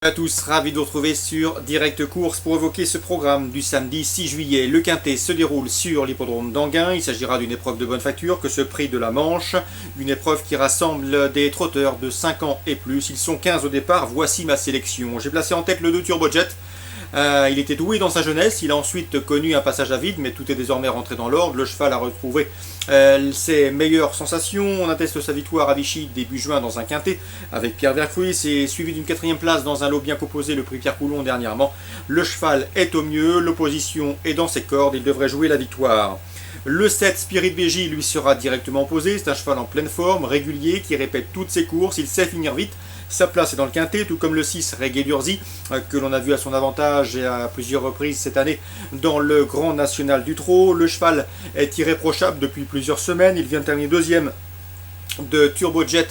À tous, ravi de vous retrouver sur Direct Course pour évoquer ce programme du samedi 6 juillet. Le Quintet se déroule sur l'hippodrome d'Anguin. Il s'agira d'une épreuve de bonne facture que ce prix de la Manche. Une épreuve qui rassemble des trotteurs de 5 ans et plus. Ils sont 15 au départ, voici ma sélection. J'ai placé en tête le 2 Turbojet. Il était doué dans sa jeunesse, il a ensuite connu un passage à vide, mais tout est désormais rentré dans l'ordre. Le cheval a retrouvé ses meilleures sensations. On atteste sa victoire à Vichy début juin dans un quintet avec Pierre Vercruis et suivi d'une 4e place dans un lot bien composé, le prix Pierre Coulon dernièrement. Le cheval est au mieux, l'opposition est dans ses cordes, il devrait jouer la victoire. Le 7 Spirit BJ lui sera directement opposé, c'est un cheval en pleine forme, régulier, qui répète toutes ses courses, il sait finir vite. Sa place est dans le quintet, tout comme le 6 Reggae Durzi, que l'on a vu à son avantage et à plusieurs reprises cette année dans le Grand National du Trot. Le cheval est irréprochable depuis plusieurs semaines, il vient de terminer deuxième de Turbojet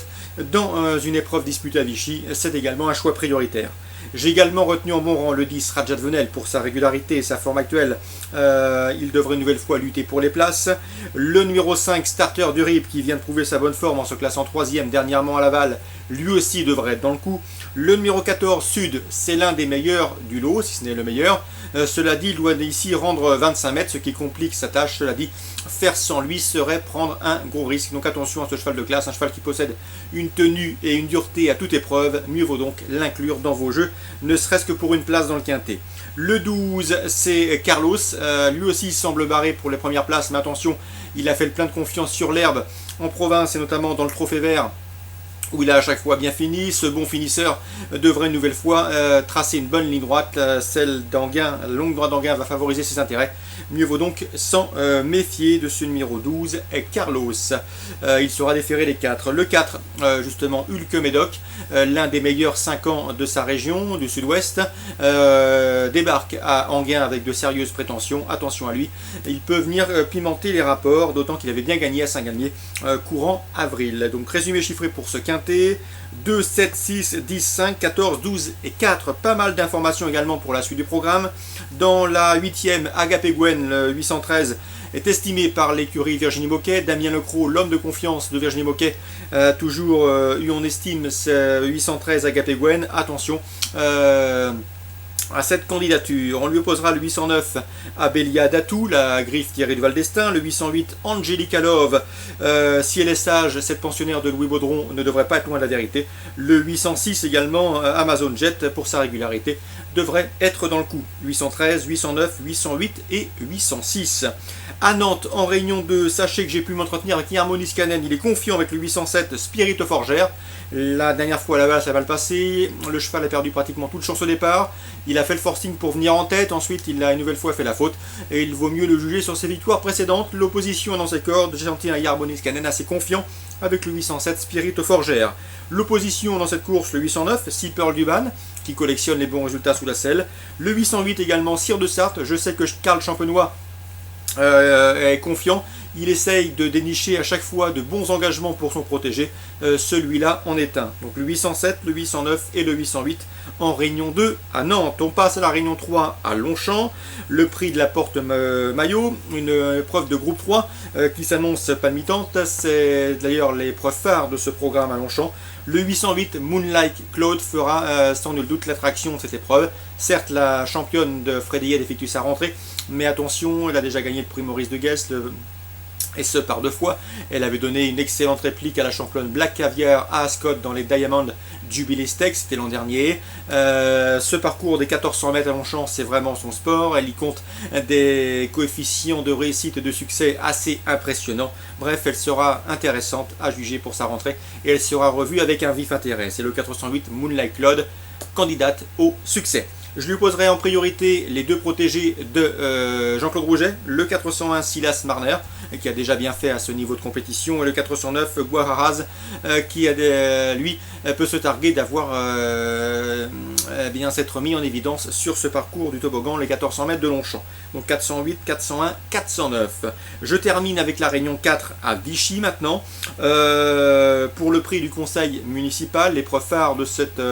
dans une épreuve disputée à Vichy, c'est également un choix prioritaire. J'ai également retenu en bon rang le 10 Rajat Venel pour sa régularité et sa forme actuelle. Il devrait une nouvelle fois lutter pour les places. Le numéro 5 Starter du RIP qui vient de prouver sa bonne forme en se classant 3e dernièrement à Laval, lui aussi devrait être dans le coup. Le numéro 14 Sud, c'est l'un des meilleurs du lot, si ce n'est le meilleur. Cela dit, il doit ici rendre 25 mètres, ce qui complique sa tâche. Cela dit, faire sans lui serait prendre un gros risque. Donc attention à ce cheval de classe, un cheval qui possède une tenue et une dureté à toute épreuve. Mieux vaut donc l'inclure dans vos jeux, ne serait-ce que pour une place dans le quintet. Le 12, c'est Carlos. Lui aussi, il semble barré pour les premières places, mais attention, il a fait le plein de confiance sur l'herbe en province et notamment dans le Trophée Vert, où il a à chaque fois bien fini. Ce bon finisseur devrait une nouvelle fois tracer une bonne ligne droite. Celle d'Anguin, la longue droite d'Anguin va favoriser ses intérêts. Mieux vaut donc s'en méfier de ce numéro 12, Carlos. Il sera déféré les 4. Le 4, justement, Hulk Médoc, l'un des meilleurs 5 ans de sa région, du sud-ouest, débarque à Anguin avec de sérieuses prétentions. Attention à lui, il peut venir pimenter les rapports, d'autant qu'il avait bien gagné à Saint-Galmier courant avril. Donc résumé chiffré pour ce quintet: 2, 7, 6, 10, 5, 14, 12 et 4. Pas mal d'informations également pour la suite du programme. Dans la 8e, Agapé Gwen, le 813, est estimé par l'écurie Virginie Moquet. Damien Lecroc, l'homme de confiance de Virginie Moquet, toujours eu en estime ce 813 Agapé Gwen. Attention à cette candidature. On lui opposera le 809 Abélia Datou, la griffe Thierry de Valdestin, le 808 Angelica Love. Si elle est sage, cette pensionnaire de Louis Baudron ne devrait pas être loin de la vérité. Le 806 également, Amazon Jet, pour sa régularité, devrait être dans le coup. 813, 809, 808 et 806. À Nantes, en réunion 2, sachez que j'ai pu m'entretenir avec Harmonis Canen. Il est confiant avec le 807 Spirit of Forgère. La dernière fois à Laval, ça va le passer. Le cheval a perdu pratiquement toute chance au départ. Il a fait le forcing pour venir en tête. Ensuite, il a une nouvelle fois fait la faute. Et il vaut mieux le juger sur ses victoires précédentes. L'opposition est dans ses cordes. J'ai senti un Harmonis Canen assez confiant avec le 807 Spirit of Forgère. L'opposition dans cette course, le 809 Sea Pearl Duban, qui collectionne les bons résultats sous la selle. Le 808 également Cire de Sarthe. Je sais que Karl Champenois est confiant. Il essaye de dénicher à chaque fois de bons engagements pour son protégé. Celui-là en est un. Donc le 807, le 809 et le 808 en réunion 2 à Nantes. On passe à la réunion 3 à Longchamp. Le prix de la Porte Maillot, une épreuve de groupe 3 qui s'annonce palpitante. C'est d'ailleurs l'épreuve phare de ce programme à Longchamp. Le 808 Moonlight Claude fera sans nul doute l'attraction de cette épreuve. Certes, la championne de Frédéric effectue sa rentrée, mais attention, elle a déjà gagné le prix Maurice de Guest, et ce par 2 fois. Elle avait donné une excellente réplique à la championne Black Caviar à Ascot dans les Diamond Jubilee Stakes, c'était l'an dernier. Ce parcours des 1400 mètres à Longchamp, c'est vraiment son sport. Elle y compte des coefficients de réussite et de succès assez impressionnants. Bref, elle sera intéressante à juger pour sa rentrée et elle sera revue avec un vif intérêt. C'est le 408 Moonlight Claude, candidate au succès. Je lui poserai en priorité les 2 protégés de Jean-Claude Rouget, le 401 Silas Marner, qui a déjà bien fait à ce niveau de compétition, et le 409 Guararaz, qui lui peut se targuer d'avoir bien s'être mis en évidence sur ce parcours du toboggan, les 1400 mètres de Longchamp. Donc 408, 401, 409. Je termine avec la réunion 4 à Vichy maintenant. Pour le prix du conseil municipal, l'épreuve phare de cette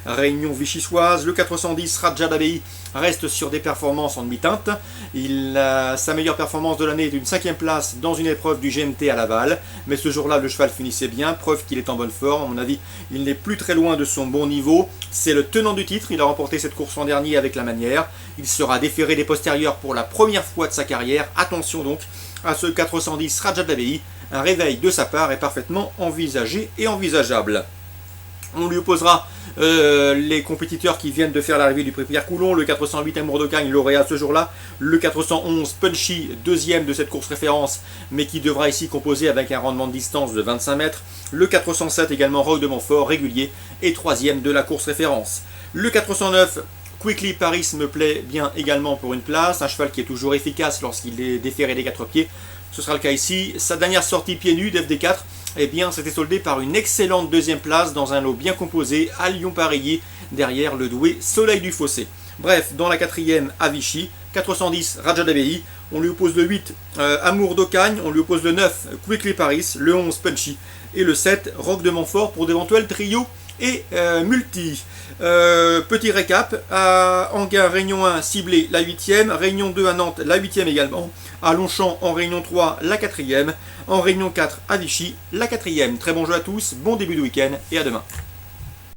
Réunion vichysoise. Le 410 Raja d'Abbaye reste sur des performances en demi-teinte. Sa meilleure performance de l'année est une 5e place dans une épreuve du GMT à Laval. Mais ce jour-là, le cheval finissait bien, preuve qu'il est en bonne forme. À mon avis, il n'est plus très loin de son bon niveau. C'est le tenant du titre. Il a remporté cette course l'an dernier avec la manière. Il sera déféré des postérieurs pour la première fois de sa carrière. Attention donc à ce 410 Raja d'Abbaye. Un réveil de sa part est parfaitement envisagé et envisageable. On lui opposera les compétiteurs qui viennent de faire l'arrivée du prix Pierre Coulon, le 408 Amour de Cagne, lauréat ce jour-là, le 411 Punchy, deuxième de cette course référence, mais qui devra ici composer avec un rendement de distance de 25 mètres, le 407 également Roque de Montfort, régulier, et troisième de la course référence. Le 409 Quickly Paris me plaît bien également pour une place, un cheval qui est toujours efficace lorsqu'il est déféré des 4 pieds. Ce sera le cas ici. Sa dernière sortie pieds nus d'FD4, eh bien, c'était soldé par une excellente deuxième place dans un lot bien composé à Lyon-Pareilly, derrière le doué Soleil du Fossé. Bref, dans la 4e à Vichy, 410 Raja d'Abbaye, on lui oppose le 8 Amour d'Ocagne, on lui oppose le 9 Quickly Paris, le 11 Punchy et le 7 Roque de Montfort pour d'éventuels trios et multi. Petit récap, à Enghien, Réunion 1, ciblé la 8e, Réunion 2 à Nantes, la 8e également, à Longchamp en Réunion 3, la 4e, en Réunion 4 à Vichy, la 4e. Très bon jeu à tous, bon début de week-end et à demain.